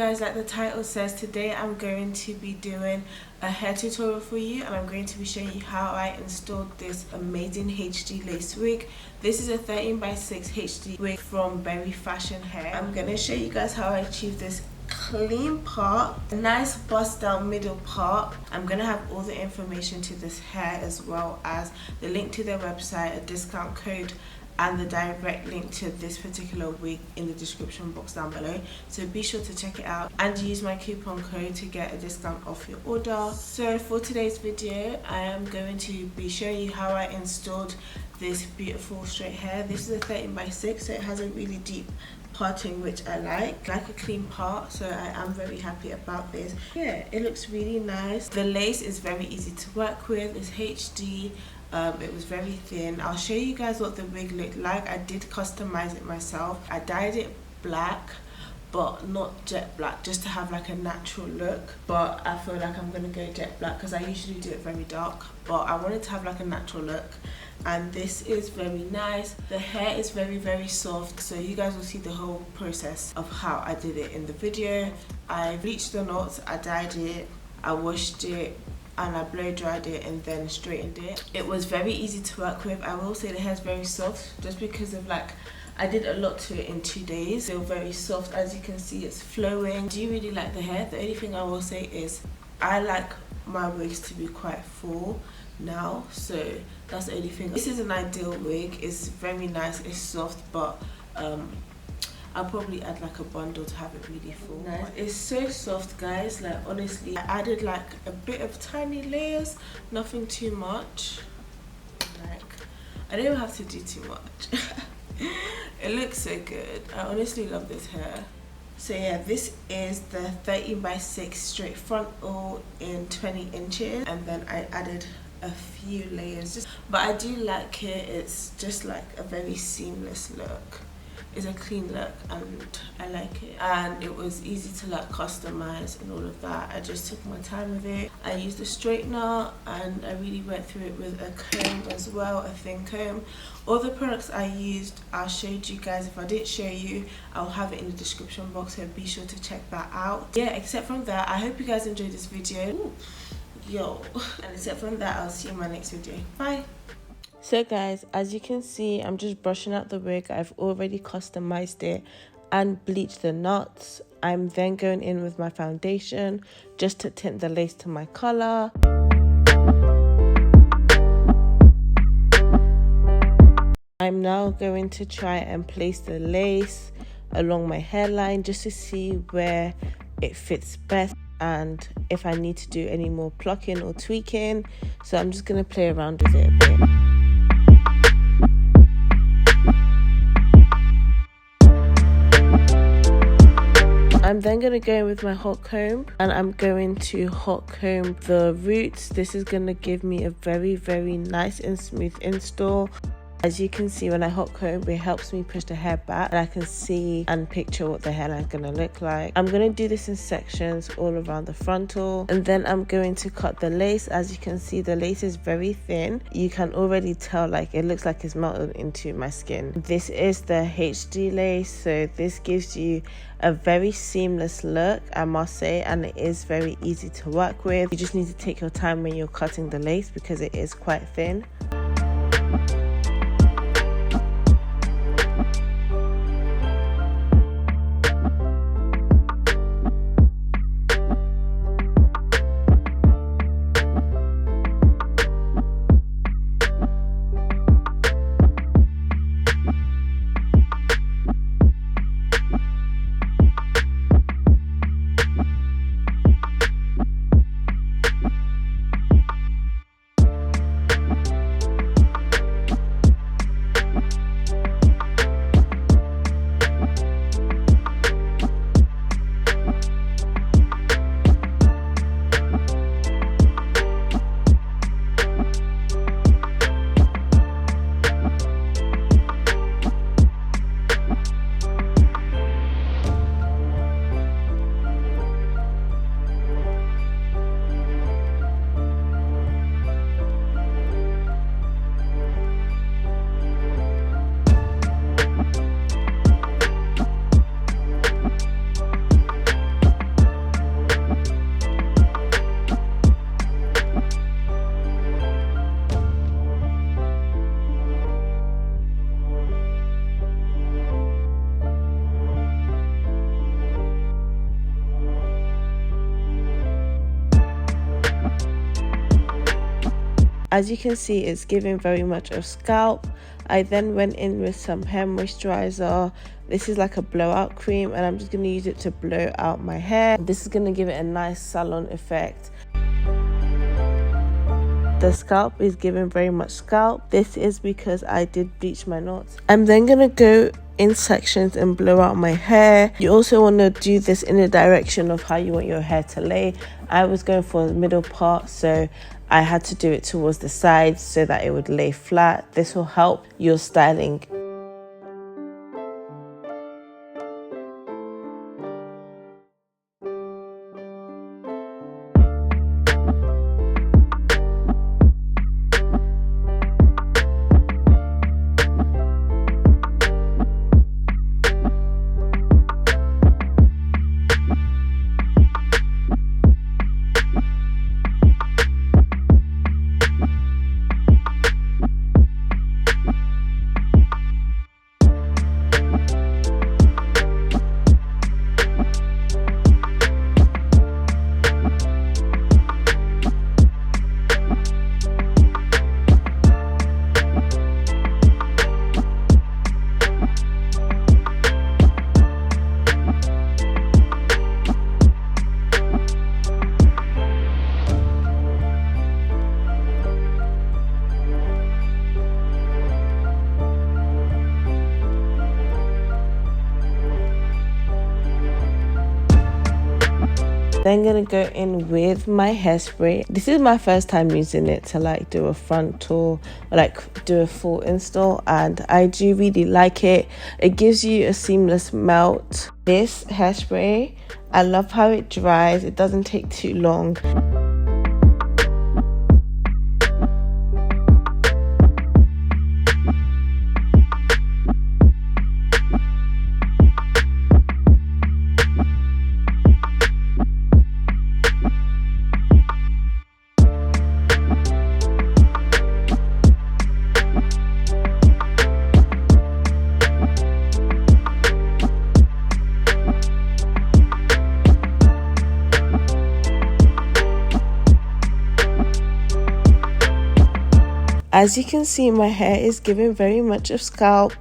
guys, like the title says, today I'm going to be doing a hair tutorial for you, and I'm going to be showing you how I installed this amazing HD lace wig. This is a 13x6 HD wig from Berrysfashion hair. I'm going to show you guys how I achieved this clean part, a nice bust down middle part. I'm going to have all the information to this hair as well as the link to their website, a discount code, and the direct link to this particular wig in the description box down below, so be sure to check it out and use my coupon code to get a discount off your order. So for today's video, I am going to be showing you how I installed this beautiful straight hair. This is a 13x6, so it has a really deep parting, which I like a clean part, so I am very happy about this. Yeah, it looks really nice. The lace is very easy to work with. It's HD. It was very thin. I'll show you guys what the wig looked like. I did customize it myself. I dyed it black, but not jet black, just to have like a natural look. But I feel like I'm gonna go jet black because I usually do it very dark, but I wanted to have like a natural look. And this is very nice. The hair is very soft, so you guys will see the whole process of how I did it in the video. I bleached the knots, I dyed it, I washed it, and I blow dried it and then straightened it. It was very easy to work with. I will say the hair is very soft, just because of like I did a lot to it in 2 days. They're very soft, as you can see. It's flowing. I do really like the hair. The only thing I will say is I like my wigs to be quite full now, so that's the only thing. This is an ideal wig. It's very nice, it's soft, but I'll probably add like a bundle to have it really full. Nice. It's so soft, guys. Like honestly, I added like a bit of tiny layers, nothing too much. Like I don't have to do too much. It looks so good. I honestly love this hair. So yeah, this is the 13x6 straight frontal in 20 inches, and then I added a few layers. But I do like it. It's just like a very seamless look. It's a clean look and I like it, and it was easy to like customize and all of that. I just took my time with it. I used a straightener and I really went through it with a comb as well, a thin comb. All the products I used, I showed you guys. If I didn't show you, I'll have it in the description box, so be sure to check that out. Yeah, except from that, I hope you guys enjoyed this video. Ooh, yo. And except from that, I'll see you in my next video. Bye. So guys, as you can see, I'm just brushing out the wig. I've already customized it and bleached the knots. I'm then going in with my foundation just to tint the lace to my color. I'm now going to try and place the lace along my hairline just to see where it fits best and if I need to do any more plucking or tweaking. So I'm just going to play around with it a bit. I'm then going to go in with my hot comb, and I'm going to hot comb the roots. This is going to give me a very nice and smooth install. As you can see, when I hot comb, it helps me push the hair back and I can see and picture what the hairline is going to look like. I'm going to do this in sections all around the frontal, and then I'm going to cut the lace. As you can see, the lace is very thin. You can already tell, like, it looks like it's melted into my skin. This is the HD lace, so this gives you a very seamless look, I must say, and it is very easy to work with. You just need to take your time when you're cutting the lace because it is quite thin. As you can see, it's giving very much of scalp. I then went in with some hair moisturizer. This is like a blowout cream, and I'm just going to use it to blow out my hair. This is going to give it a nice salon effect. The scalp is giving very much scalp. This is because I did bleach my knots. I'm then going to go in sections and blow out my hair. You also want to do this in the direction of how you want your hair to lay. I was going for the middle part, so I had to do it towards the sides so that it would lay flat. This will help your styling. Then gonna go in with my hairspray. This is my first time using it to like do a frontal or like do a full install, and I do really like it. It gives you a seamless melt. This hairspray, I love how it dries. It doesn't take too long. As you can see, my hair is giving very much of scalp.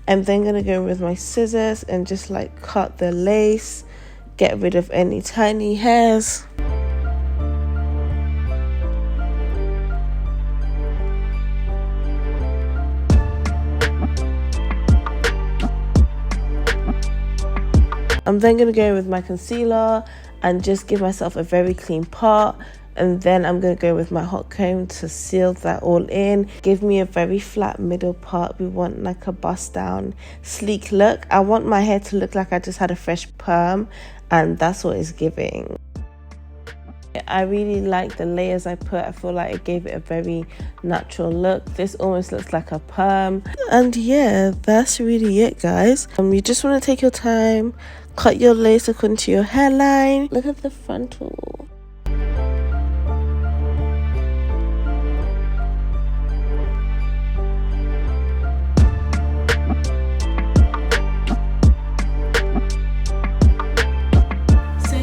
I'm then going to go with my scissors and just like cut the lace, get rid of any tiny hairs. I'm then going to go with my concealer and just give myself a very clean part. And then I'm going to go with my hot comb to seal that all in. Give me a very flat middle part. We want like a bust down, sleek look. I want my hair to look like I just had a fresh perm, and that's what it's giving. I really like the layers I put. I feel like it gave it a very natural look. This almost looks like a perm. And yeah, that's really it, guys. You just want to take your time, cut your lace according to your hairline. Look at the frontal.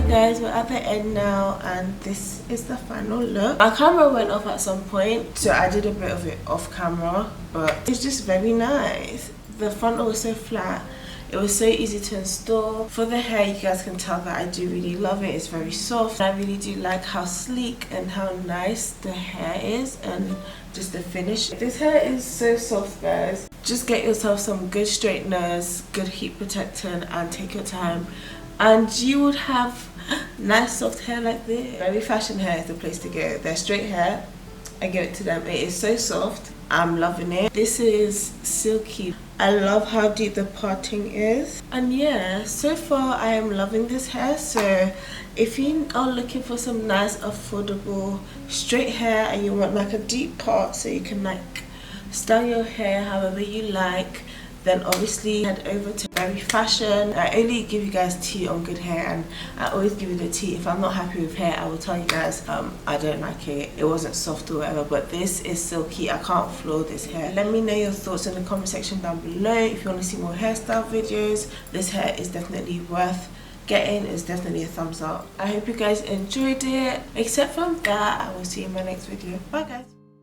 Guys, we're at the end now, and this is the final look. My camera went off at some point, so I did a bit of it off camera, but it's just very nice. The frontal was so flat, it was so easy to install. For the hair, you guys can tell that I do really love it. It's very soft. I really do like how sleek and how nice the hair is, and just the finish. This hair is so soft, guys. Just get yourself some good straighteners, good heat protectant, and take your time, and you would have nice soft hair like this. Berrysfashion hair is the place to go. Their straight hair, I give it to them. It is so soft. I'm loving it. This is silky. I love how deep the parting is. And yeah, so far I am loving this hair. So if you are looking for some nice affordable straight hair and you want like a deep part so you can like style your hair however you like, then obviously head over to Berrysfashion. I only give you guys tea on good hair, and I always give you the tea. If I'm not happy with hair, I will tell you guys I don't like it, it wasn't soft or whatever, but this is silky. I can't floor this hair. Let me know your thoughts in the comment section down below. If you want to see more hairstyle videos, this hair is definitely worth getting. It's definitely a thumbs up. I hope you guys enjoyed it. Except from that, I will see you in my next video. Bye guys.